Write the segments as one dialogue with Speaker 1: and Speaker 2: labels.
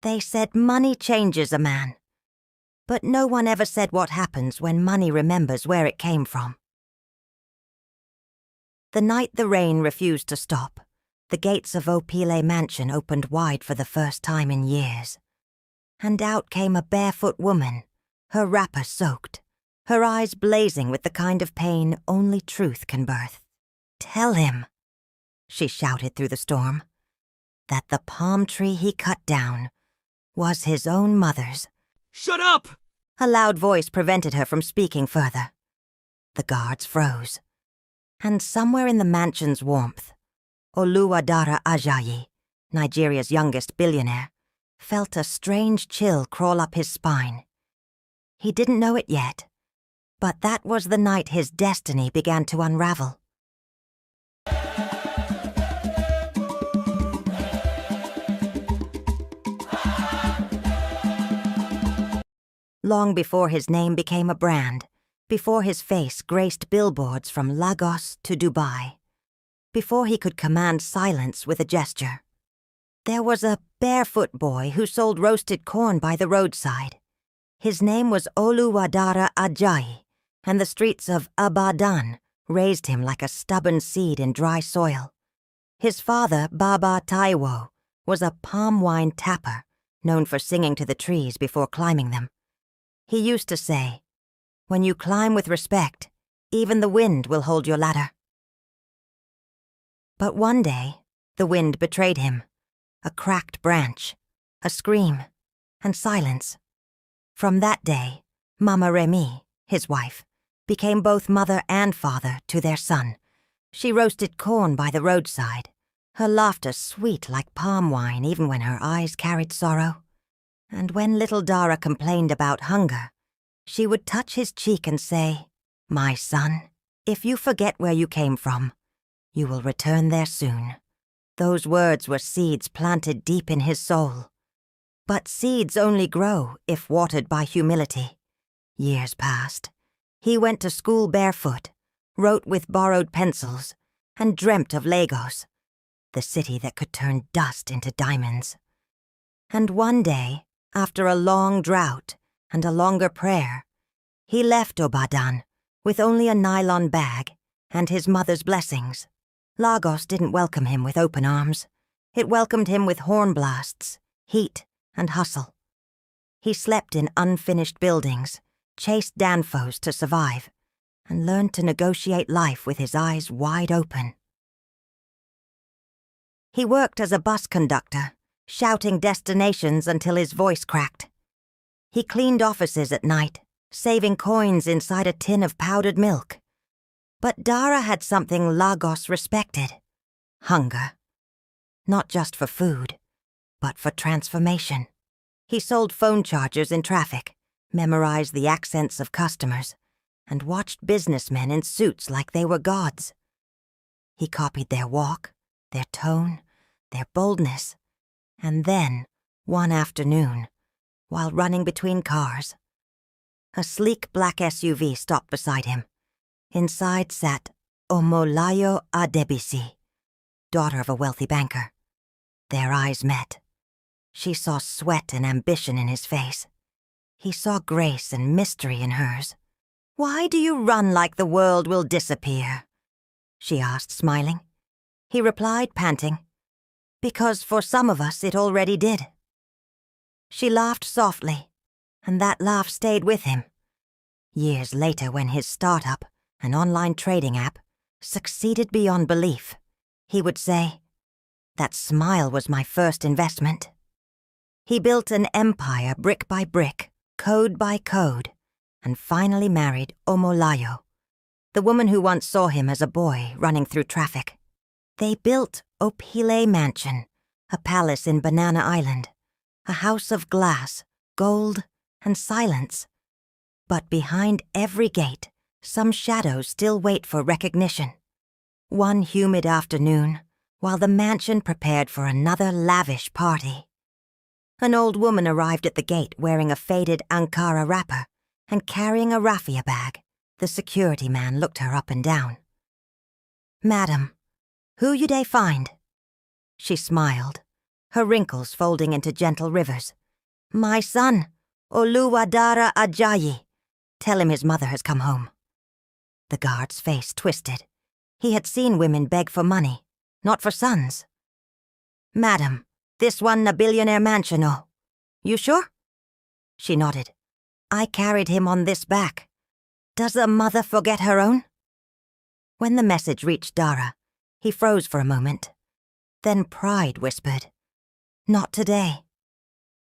Speaker 1: They said money changes a man. But no one ever said what happens when money remembers where it came from. The night the rain refused to stop, the gates of Opile Mansion opened wide for the first time in years. And out came a barefoot woman, her wrapper soaked, her eyes blazing with the kind of pain only truth can birth. "Tell him," she shouted through the storm, "that the palm tree he cut down was his own mother's."
Speaker 2: "Shut up!"
Speaker 1: A loud voice prevented her from speaking further. The guards froze. And somewhere in the mansion's warmth, Oluwadara Ajayi, Nigeria's youngest billionaire, felt a strange chill crawl up his spine. He didn't know it yet, but that was the night his destiny began to unravel. Long before his name became a brand, before his face graced billboards from Lagos to Dubai, before he could command silence with a gesture, there was a barefoot boy who sold roasted corn by the roadside. His name was Oluwadara Ajayi, and the streets of Ibadan raised him like a stubborn seed in dry soil. His father, Baba Taiwo, was a palm wine tapper, known for singing to the trees before climbing them. He used to say, "When you climb with respect, even the wind will hold your ladder." But one day, the wind betrayed him. A cracked branch, a scream, and silence. From that day, Mama Remy, his wife, became both mother and father to their son. She roasted corn by the roadside, her laughter sweet like palm wine even when her eyes carried sorrow. And when little Dara complained about hunger, she would touch his cheek and say, "My son, if you forget where you came from, you will return there soon." Those words were seeds planted deep in his soul. But seeds only grow if watered by humility. Years passed. He went to school barefoot, wrote with borrowed pencils, and dreamt of Lagos, the city that could turn dust into diamonds. And one day, after a long drought and a longer prayer, he left Ibadan with only a nylon bag and his mother's blessings. Lagos didn't welcome him with open arms. It welcomed him with horn blasts, heat, and hustle. He slept in unfinished buildings, chased danfos to survive, and learned to negotiate life with his eyes wide open. He worked as a bus conductor, shouting destinations until his voice cracked. He cleaned offices at night, saving coins inside a tin of powdered milk. But Dara had something Lagos respected: hunger. Not just for food, but for transformation. He sold phone chargers in traffic, memorized the accents of customers, and watched businessmen in suits like they were gods. He copied their walk, their tone, their boldness. And then, one afternoon, while running between cars, a sleek black SUV stopped beside him. Inside sat Omolayo Adebisi, daughter of a wealthy banker. Their eyes met. She saw sweat and ambition in his face. He saw grace and mystery in hers. "Why do you run like the world will disappear?" she asked, smiling. He replied, panting, "Because for some of us it already did." She laughed softly, and that laugh stayed with him. Years later, when his startup, an online trading app, succeeded beyond belief, he would say, "That smile was my first investment." He built an empire brick by brick, code by code, and finally married Omolayo, the woman who once saw him as a boy running through traffic. They built Opile Mansion, a palace in Banana Island, a house of glass, gold, and silence. But behind every gate, some shadows still wait for recognition. One humid afternoon, while the mansion prepared for another lavish party, an old woman arrived at the gate wearing a faded Ankara wrapper and carrying a raffia bag. The security man looked her up and down. "Madam, who you dey find?" She smiled, her wrinkles folding into gentle rivers. "My son, Oluwadara Ajayi. Tell him his mother has come home." The guard's face twisted. He had seen women beg for money, not for sons. "Madam, this one na billionaire mansion, oh. You sure?" She nodded. "I carried him on this back. Does a mother forget her own?" When the message reached Dara, he froze for a moment. Then pride whispered, "Not today.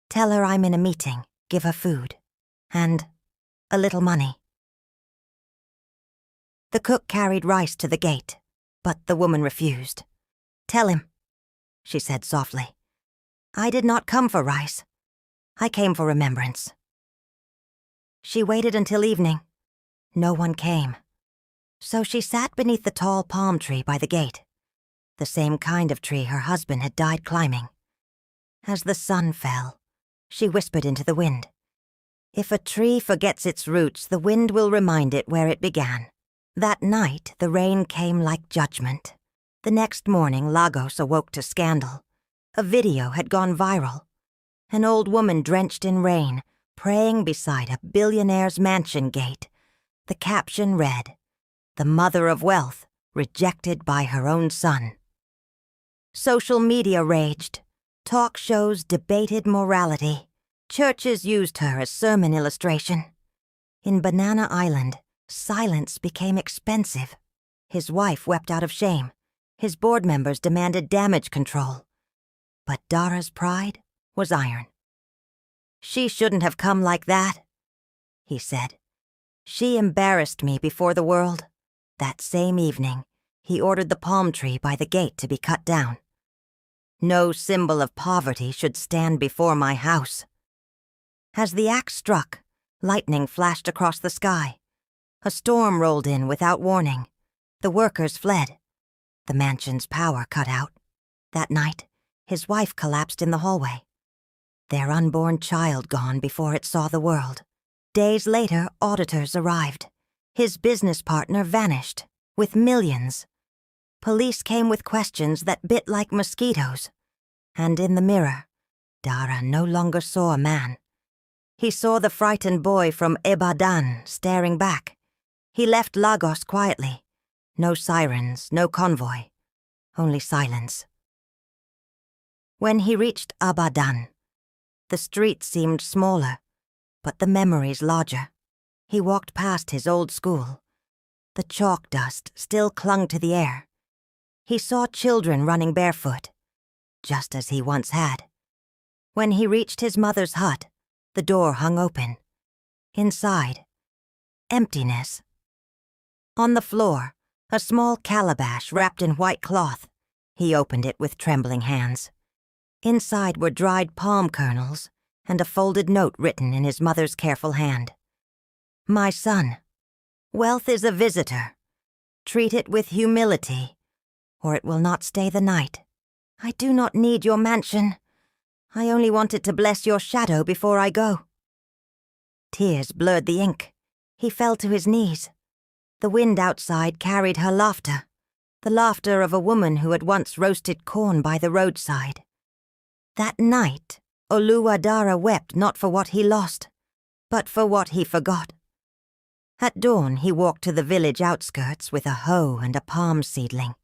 Speaker 1: Tell her I'm in a meeting, give her food, and a little money." The cook carried rice to the gate, but the woman refused. "Tell him," she said softly. "I did not come for rice. I came for remembrance." She waited until evening. No one came. So she sat beneath the tall palm tree by the gate, the same kind of tree her husband had died climbing. As the sun fell, she whispered into the wind, "If a tree forgets its roots, the wind will remind it where it began." That night, the rain came like judgment. The next morning, Lagos awoke to scandal. A video had gone viral. An old woman drenched in rain, praying beside a billionaire's mansion gate. The caption read, "The mother of wealth, rejected by her own son." Social media raged. Talk shows debated morality. Churches used her as sermon illustration. In Banana Island, silence became expensive. His wife wept out of shame. His board members demanded damage control. But Dara's pride was iron. "She shouldn't have come like that," he said. "She embarrassed me before the world." That same evening, he ordered the palm tree by the gate to be cut down. "No symbol of poverty should stand before my house." As the axe struck, lightning flashed across the sky. A storm rolled in without warning. The workers fled. The mansion's power cut out. That night, his wife collapsed in the hallway. Their unborn child gone before it saw the world. Days later, auditors arrived. His business partner vanished, with millions. Police came with questions that bit like mosquitoes. And in the mirror, Dara no longer saw a man. He saw the frightened boy from Ibadan staring back. He left Lagos quietly. No sirens, no convoy, only silence. When he reached Abadan, the street seemed smaller, but the memories larger. He walked past his old school. The chalk dust still clung to the air. He saw children running barefoot, just as he once had. When he reached his mother's hut, the door hung open. Inside, emptiness. On the floor, a small calabash wrapped in white cloth. He opened it with trembling hands. Inside were dried palm kernels and a folded note written in his mother's careful hand. "My son, wealth is a visitor. Treat it with humility, or it will not stay the night. I do not need your mansion. I only wanted to bless your shadow before I go." Tears blurred the ink. He fell to his knees. The wind outside carried her laughter, the laughter of a woman who had once roasted corn by the roadside. That night, Oluwadara wept not for what he lost, but for what he forgot. At dawn, he walked to the village outskirts with a hoe and a palm seedling.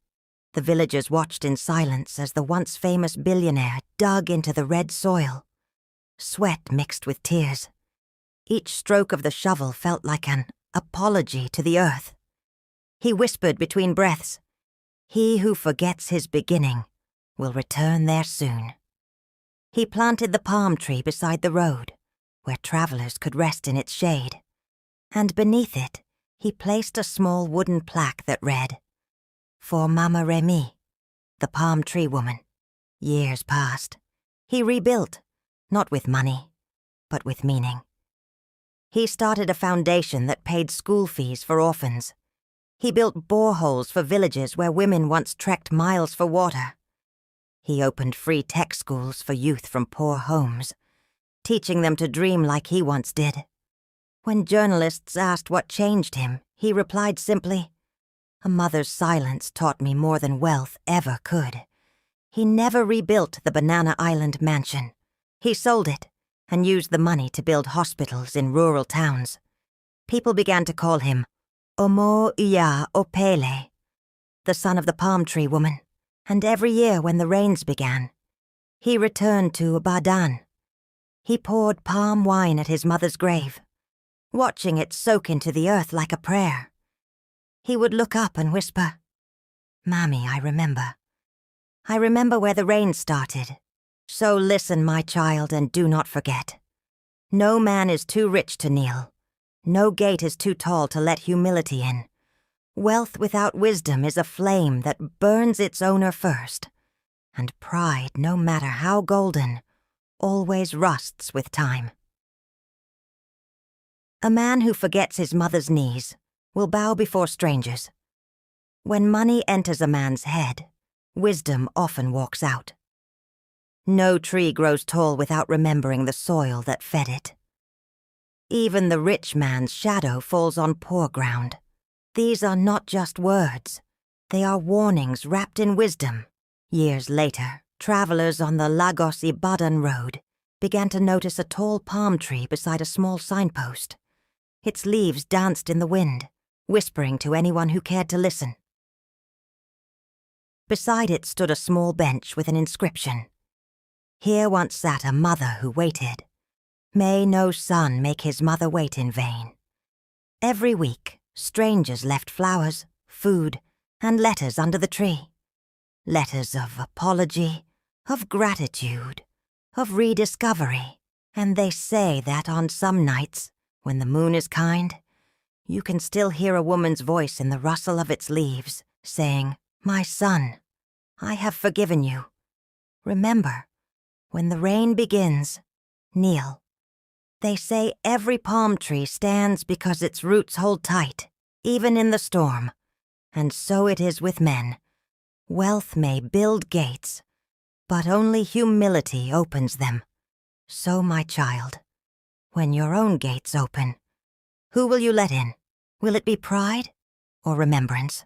Speaker 1: The villagers watched in silence as the once famous billionaire dug into the red soil. Sweat mixed with tears. Each stroke of the shovel felt like an apology to the earth. He whispered between breaths, "He who forgets his beginning will return there soon." He planted the palm tree beside the road, where travelers could rest in its shade. And beneath it, he placed a small wooden plaque that read, "For Mama Remy, the palm tree woman." Years passed. He rebuilt, not with money, but with meaning. He started a foundation that paid school fees for orphans. He built boreholes for villages where women once trekked miles for water. He opened free tech schools for youth from poor homes, teaching them to dream like he once did. When journalists asked what changed him, he replied simply, "A mother's silence taught me more than wealth ever could. He never rebuilt the Banana Island mansion. He sold it and used the money to build hospitals in rural towns. People began to call him Omo Iya Opele, the son of the palm tree woman, and every year when the rains began, he returned to Badan. He poured palm wine at his mother's grave, watching it soak into the earth like a prayer. He would look up and whisper, "Mammy, I remember. I remember where the rain started. So listen, my child, and do not forget. No man is too rich to kneel. No gate is too tall to let humility in. Wealth without wisdom is a flame that burns its owner first, and pride, no matter how golden, always rusts with time." A man who forgets his mother's knees will bow before strangers. When money enters a man's head, wisdom often walks out. No tree grows tall without remembering the soil that fed it. Even the rich man's shadow falls on poor ground. These are not just words. They are warnings wrapped in wisdom. Years later, travelers on the Lagos-Ibadan road began to notice a tall palm tree beside a small signpost. Its leaves danced in the wind, whispering to anyone who cared to listen. Beside it stood a small bench with an inscription. Here once sat a mother who waited. May no son make his mother wait in vain. Every week, strangers left flowers, food, and letters under the tree. Letters of apology, of gratitude, of rediscovery. And they say that on some nights, when the moon is kind, you can still hear a woman's voice in the rustle of its leaves, saying, "My son, I have forgiven you. Remember, when the rain begins, kneel." They say every palm tree stands because its roots hold tight, even in the storm. And so it is with men. Wealth may build gates, but only humility opens them. So, my child, when your own gates open, who will you let in? Will it be pride or remembrance?